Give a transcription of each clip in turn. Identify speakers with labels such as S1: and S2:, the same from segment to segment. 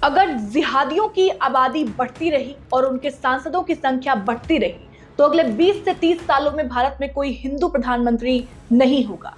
S1: अगर जिहादियों की आबादी बढ़ती रही और उनके सांसदों की संख्या बढ़ती रही तो अगले 20 से 30 सालों में भारत में कोई हिंदू प्रधानमंत्री नहीं होगा।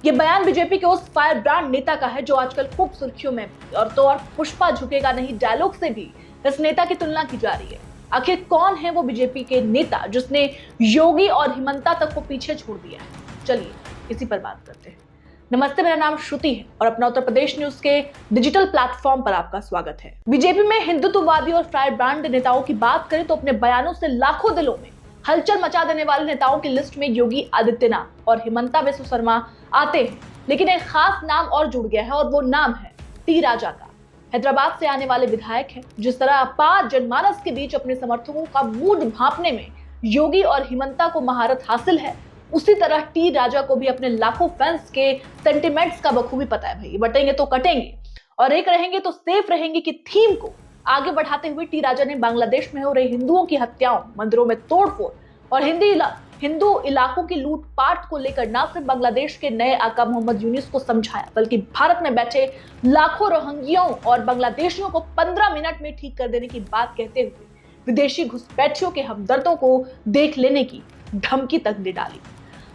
S1: यह बयान बीजेपी के उस फायर ब्रांड नेता का है जो आजकल खूब सुर्खियों में और पुष्पा झुकेगा नहीं डायलॉग से भी इस नेता की तुलना की जा रही है। आखिर कौन है वो बीजेपी के नेता जिसने योगी और हिमंता तक को पीछे छोड़ दिया है? चलिए इसी पर बात करते हैं। नमस्ते, मेरा नाम श्रुति है और अपना उत्तर प्रदेश न्यूज के डिजिटल प्लेटफॉर्म पर आपका स्वागत है। बीजेपी में हिंदुत्ववादी और फायर ब्रांड नेताओं की बात करें तो अपने बयानों से लाखों दिलों में हलचल मचा देने वाले नेताओं की लिस्ट में योगी आदित्यनाथ और हिमंता बिस्वा शर्मा आते हैं, लेकिन एक खास नाम और जुड़ गया है और वो नाम है टी राजा का। हैदराबाद से आने वाले विधायक हैं। जिस तरह अपार जनमानस के बीच अपने समर्थकों का मूड भांपने में योगी और हिमंता को महारत हासिल है, उसी तरह टी राजा को भी अपने लाखों फैंस के सेंटिमेंट्स का बखूबी पता है। भाई बटेंगे तो कटेंगे और एक रहेंगे तो सेफ रहेंगे की थीम को आगे बढ़ाते हुए टी राजा ने बांग्लादेश में हो रही हिंदुओं की हत्याओं, मंदिरों में तोड़फोड़ और हिंदू इलाकों की लूटपाट को लेकर न सिर्फ बांग्लादेश के नए आका मोहम्मद यूनिस को समझाया, बल्कि भारत में बैठे लाखों रोहिंग्याओं और बांग्लादेशियों को 15 मिनट में ठीक कर देने की बात कहते हुए विदेशी घुसपैठियों के हमदर्दों को देख लेने की धमकी तक दे डाली।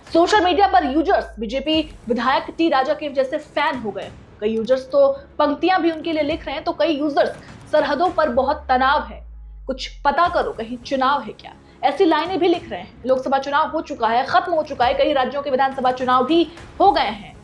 S1: सोशल मीडिया पर यूजर्स बीजेपी विधायक टी राजा के जैसे फैन हो गए। कई यूजर्स तो पंक्तियां भी उनके लिए लिख रहे हैं, तो कई यूजर्स सरहदों पर बहुत तनाव है, कुछ पता करो कहीं चुनाव है क्या, ऐसी लाइनें भी लिख रहे हैं। लोकसभा चुनाव हो चुका है, खत्म हो चुका है, कई राज्यों के विधानसभा चुनाव भी हो गए हैं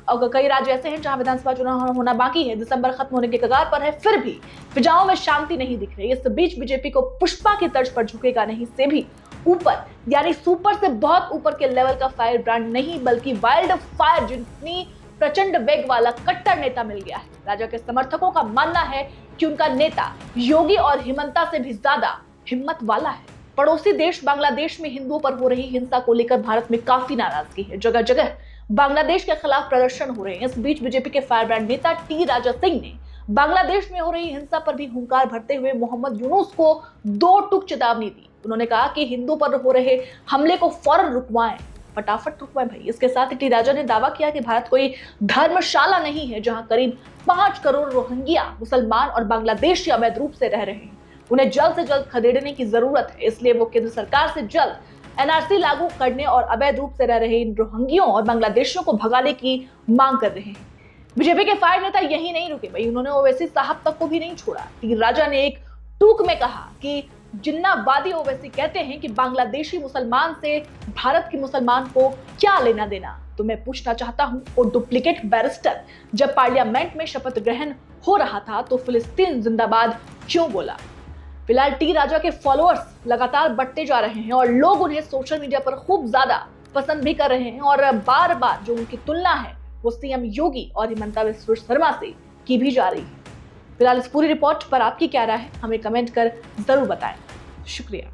S1: और कई राज्य ऐसे हैं जहां विधानसभा चुनाव होना बाकी है, दिसंबर खत्म होने के कगार पर है, फिर भी फिजाओं में शांति नहीं दिख रही। इस बीच बीजेपी को पुष्पा की तर्ज पर झुकेगा नहीं से भी ऊपर, यानी सुपर से बहुत ऊपर के लेवल का फायर ब्रांड नहीं, बल्कि वाइल्ड फायर जितनी प्रचंड वेग वाला कट्टर नेता मिल गया है। राजा के समर्थकों का मानना है कि उनका नेता योगी और हिमंता से भी ज्यादा हिम्मत वाला है। पड़ोसी देश बांग्लादेश में हिंदुओं पर हो रही हिंसा को लेकर भारत में काफी नाराजगी है। जगह जगह बांग्लादेश के खिलाफ प्रदर्शन हो रहे हैं। इस बीच बीजेपी के फायर ब्रांड नेता टी राजा सिंह ने बांग्लादेश में हो रही हिंसा पर भी हुंकार भरते हुए मोहम्मद यूनुस को 2 टूक चेतावनी दी। उन्होंने कहा कि हिंदू पर हो रहे हमले को फौरन रुकवाएं, फटाफट रुकवाएं भाई। इसके साथ ही टी राजा ने दावा किया कि भारत कोई धर्मशाला नहीं है जहां करीब 5 करोड़ रोहिंग्या मुसलमान और बांग्लादेशी अवैध रूप से रह रहे हैं। उन्हें जल्द से जल्द खदेड़ने की जरूरत है, इसलिए वो केंद्र सरकार से जल्द एनआरसी लागू करने और अवैध रूप से रह रहे इन रोहिंग्यों और बांग्लादेशियों को भगाने की मांग कर रहे हैं। बीजेपी के फायर नेता यही नहीं रुके भाई, उन्होंने ओवैसी साहब तक को भी नहीं छोड़ा। टी राजा ने एक टूक में कहा कि जिन्नावादी ओवैसी कहते हैं कि बांग्लादेशी मुसलमान से भारत के मुसलमान को क्या लेना देना। तो मैं पूछना चाहता हूं, वो डुप्लीकेट बैरिस्टर जब पार्लियामेंट में शपथ ग्रहण हो रहा था तो फिलिस्तीन जिंदाबाद क्यों बोला? फिलहाल टी राजा के फॉलोअर्स लगातार बढ़ते जा रहे हैं और लोग उन्हें सोशल मीडिया पर खूब ज्यादा पसंद भी कर रहे हैं और बार बार जो उनकी तुलना है वो सीएम योगी और हिमंता बिस्वा शर्मा से की भी जा रही है। फिलहाल इस पूरी रिपोर्ट पर आपकी क्या राय है, हमें कमेंट कर जरूर बताएं। शुक्रिया।